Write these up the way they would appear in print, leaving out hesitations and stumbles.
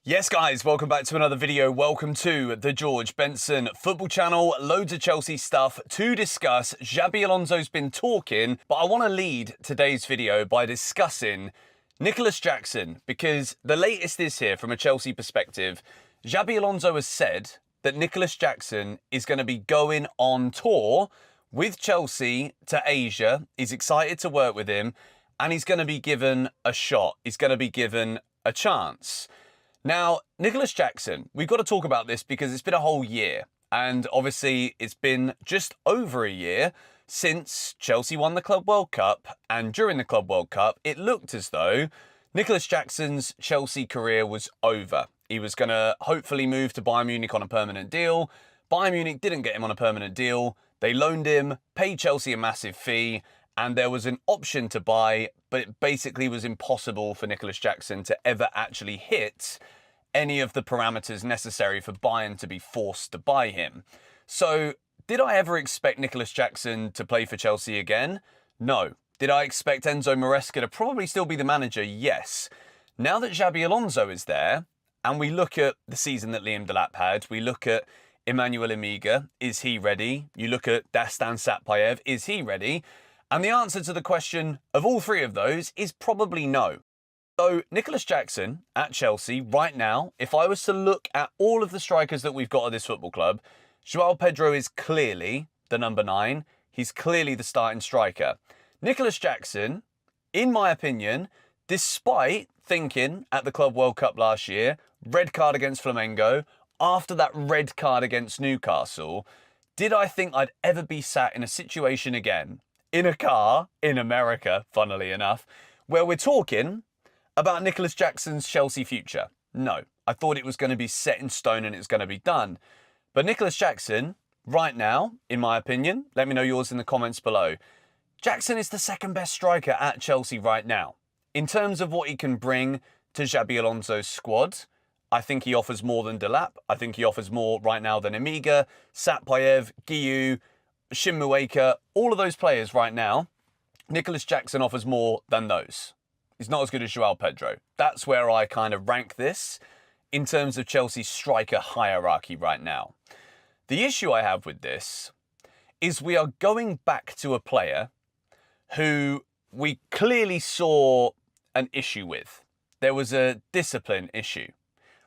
Yes guys, welcome back to another video. Welcome to the George Benson Football Channel. Loads of Chelsea stuff to discuss. Xabi Alonso's been talking, but I want to lead today's video by discussing Nicolas Jackson, because the latest is here from a Chelsea perspective. Xabi Alonso has said that Nicolas Jackson is going to be going on tour with Chelsea to Asia. He's excited to work with him and he's going to be given a shot. He's going to be given a chance. Now, Nicolas Jackson, we've got to talk about this because it's been a whole year. And obviously, it's been just over a year since Chelsea won the Club World Cup. And during the Club World Cup, it looked as though Nicolas Jackson's Chelsea career was over. He was going to hopefully move to Bayern Munich on a permanent deal. Bayern Munich didn't get him on a permanent deal. They loaned him, paid Chelsea a massive fee, and there was an option to buy, but it basically was impossible for Nicolas Jackson to ever actually hit any of the parameters necessary for Bayern to be forced to buy him. So, did I ever expect Nicolas Jackson to play for Chelsea again? No. Did I expect Enzo Maresca to probably still be the manager? Yes. Now that Xabi Alonso is there, and we look at the season that Liam Delap had, we look at Emmanuel Amiga, is he ready? You look at Dastan Satpayev, is he ready? And the answer to the question of all three of those is probably no. So Nicolas Jackson at Chelsea right now, if I was to look at all of the strikers that we've got at this football club, João Pedro is clearly the number 9. He's clearly the starting striker. Nicolas Jackson, in my opinion, despite thinking at the Club World Cup last year, red card against Flamengo, after that red card against Newcastle, did I think I'd ever be sat in a situation again, in a car, in America, funnily enough, where we're talking about Nicolas Jackson's Chelsea future? No. I thought it was going to be set in stone and it's going to be done. But Nicolas Jackson, right now, in my opinion, let me know yours in the comments below. Jackson is the second best striker at Chelsea right now. In terms of what he can bring to Xabi Alonso's squad, I think he offers more than Delap. I think he offers more right now than Amiga, Satpayev, Guiu, Shinmueka, all of those players right now. Nicolas Jackson offers more than those. He's not as good as João Pedro. That's where I kind of rank this in terms of Chelsea's striker hierarchy right now. The issue I have with this is we are going back to a player who we clearly saw an issue with. There was a discipline issue.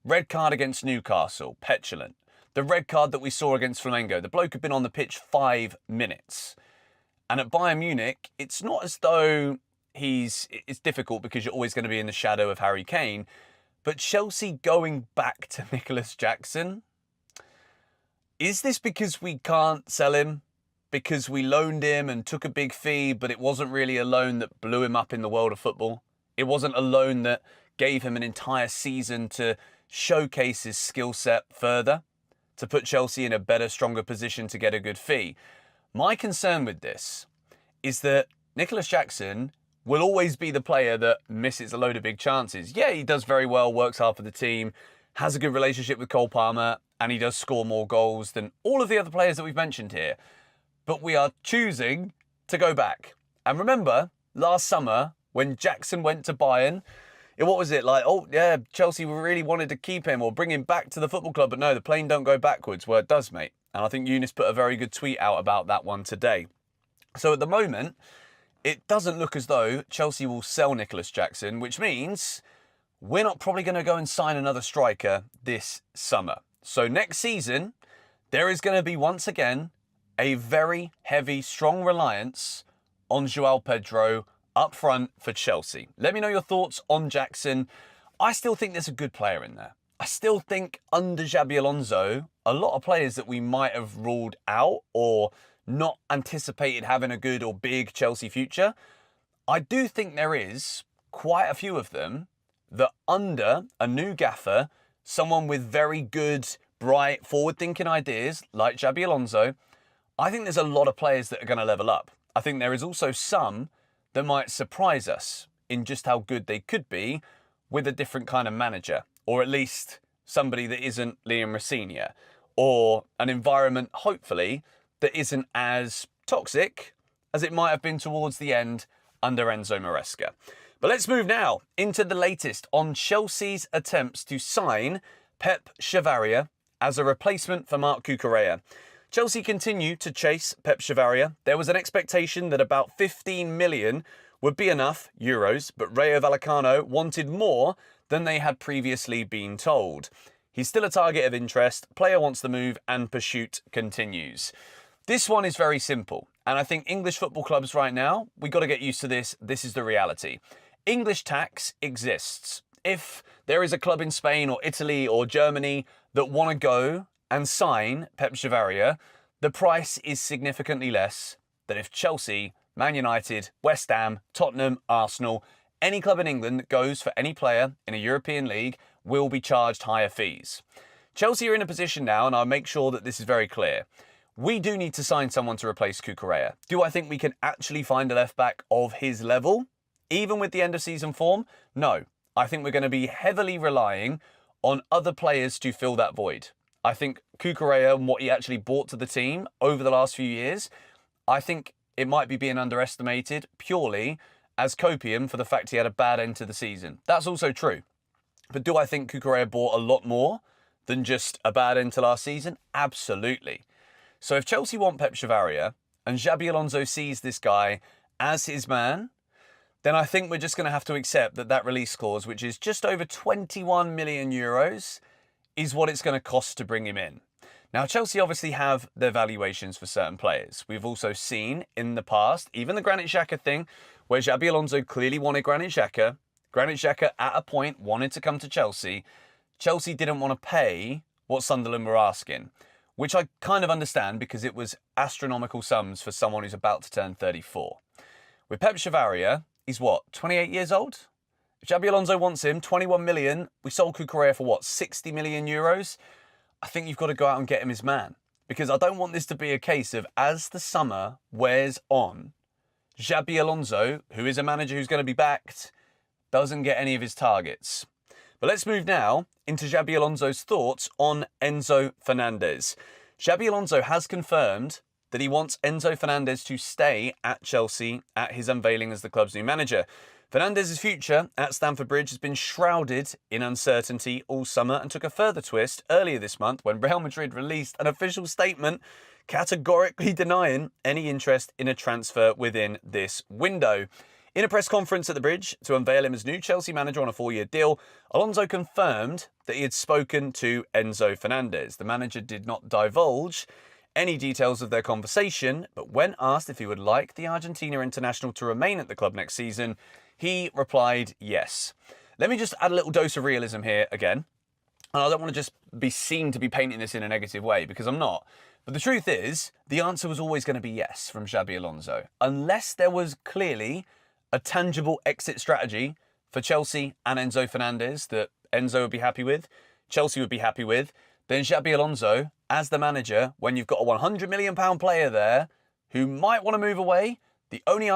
Red card against Newcastle, petulant. The red card that we saw against Flamengo, the bloke had been on the pitch 5 minutes. And at Bayern Munich, it's not as though it's difficult because you're always going to be in the shadow of Harry Kane. But Chelsea going back to Nicolas Jackson, is this because we can't sell him? Because we loaned him and took a big fee, but it wasn't really a loan that blew him up in the world of football? It wasn't a loan that gave him an entire season to showcase his skill set further, to put Chelsea in a better, stronger position to get a good fee? My concern with this is that Nicolas Jackson will always be the player that misses a load of big chances. Yeah, he does very well, works hard for the team, has a good relationship with Cole Palmer, and he does score more goals than all of the other players that we've mentioned here. But we are choosing to go back. And remember, last summer, when Jackson went to Bayern, what was it like? Oh, yeah, Chelsea really wanted to keep him or bring him back to the football club. But no, the plane don't go backwards. Well, it does, mate. And I think Eunice put a very good tweet out about that one today. So at the moment, it doesn't look as though Chelsea will sell Nicolas Jackson, which means we're not probably going to go and sign another striker this summer. So next season, there is going to be once again a very heavy, strong reliance on João Pedro up front for Chelsea. Let me know your thoughts on Jackson. I still think there's a good player in there. I still think under Xabi Alonso, a lot of players that we might have ruled out or not anticipated having a good or big Chelsea future, I do think there is quite a few of them that under a new gaffer, someone with very good, bright, forward-thinking ideas like Xabi Alonso, I think there's a lot of players that are going to level up. I think there is also some that might surprise us in just how good they could be with a different kind of manager, or at least somebody that isn't Liam Rosenior, or an environment, hopefully, that isn't as toxic as it might have been towards the end under Enzo Maresca. But let's move now into the latest on Chelsea's attempts to sign Pep Chavaria as a replacement for Marc Cucurella. Chelsea continue to chase Pep Chavaria. There was an expectation that about 15 million would be enough euros, but Rayo Vallecano wanted more than they had previously been told. He's still a target of interest, player wants the move, and pursuit continues. This one is very simple, and I think English football clubs right now, we got to get used to this. This is the reality. English tax exists. If there is a club in Spain or Italy or Germany that want to go and sign Pep Chavaria, the price is significantly less than if Chelsea, Man United, West Ham, Tottenham, Arsenal, any club in England that goes for any player in a European league will be charged higher fees. Chelsea are in a position now, and I'll make sure that this is very clear. We do need to sign someone to replace Cucurella. Do I think we can actually find a left-back of his level, even with the end-of-season form? No. I think we're going to be heavily relying on other players to fill that void. I think Cucurella and what he actually brought to the team over the last few years, I think it might be being underestimated purely as copium for the fact he had a bad end to the season. That's also true. But do I think Cucurella brought a lot more than just a bad end to last season? Absolutely. So if Chelsea want Pep Chavaria and Xabi Alonso sees this guy as his man, then I think we're just going to have to accept that that release clause, which is just over 21 million euros, is what it's going to cost to bring him in. Now, Chelsea obviously have their valuations for certain players. We've also seen in the past, even the Granit Xhaka thing, where Xabi Alonso clearly wanted Granit Xhaka. Granit Xhaka, at a point, wanted to come to Chelsea. Chelsea didn't want to pay what Sunderland were asking, which I kind of understand because it was astronomical sums for someone who's about to turn 34. With Pep Chavaria, he's what, 28 years old? If Xabi Alonso wants him, 21 million. We sold Cucurella for what, 60 million euros? I think you've got to go out and get him his man. Because I don't want this to be a case of, as the summer wears on, Xabi Alonso, who is a manager who's going to be backed, doesn't get any of his targets. But let's move now into Xabi Alonso's thoughts on Enzo Fernandez. Xabi Alonso has confirmed that he wants Enzo Fernandez to stay at Chelsea at his unveiling as the club's new manager. Fernandez's future at Stamford Bridge has been shrouded in uncertainty all summer and took a further twist earlier this month when Real Madrid released an official statement categorically denying any interest in a transfer within this window. In a press conference at the Bridge to unveil him as new Chelsea manager on a 4-year deal, Alonso confirmed that he had spoken to Enzo Fernandez. The manager did not divulge any details of their conversation, but when asked if he would like the Argentina international to remain at the club next season, he replied yes. Let me just add a little dose of realism here again. And I don't want to just be seen to be painting this in a negative way, because I'm not. But the truth is, the answer was always going to be yes from Xabi Alonso. Unless there was clearly a tangible exit strategy for Chelsea and Enzo Fernandez that Enzo would be happy with, Chelsea would be happy with, then Xabi Alonso, as the manager, when you've got a £100 million player there who might want to move away, the only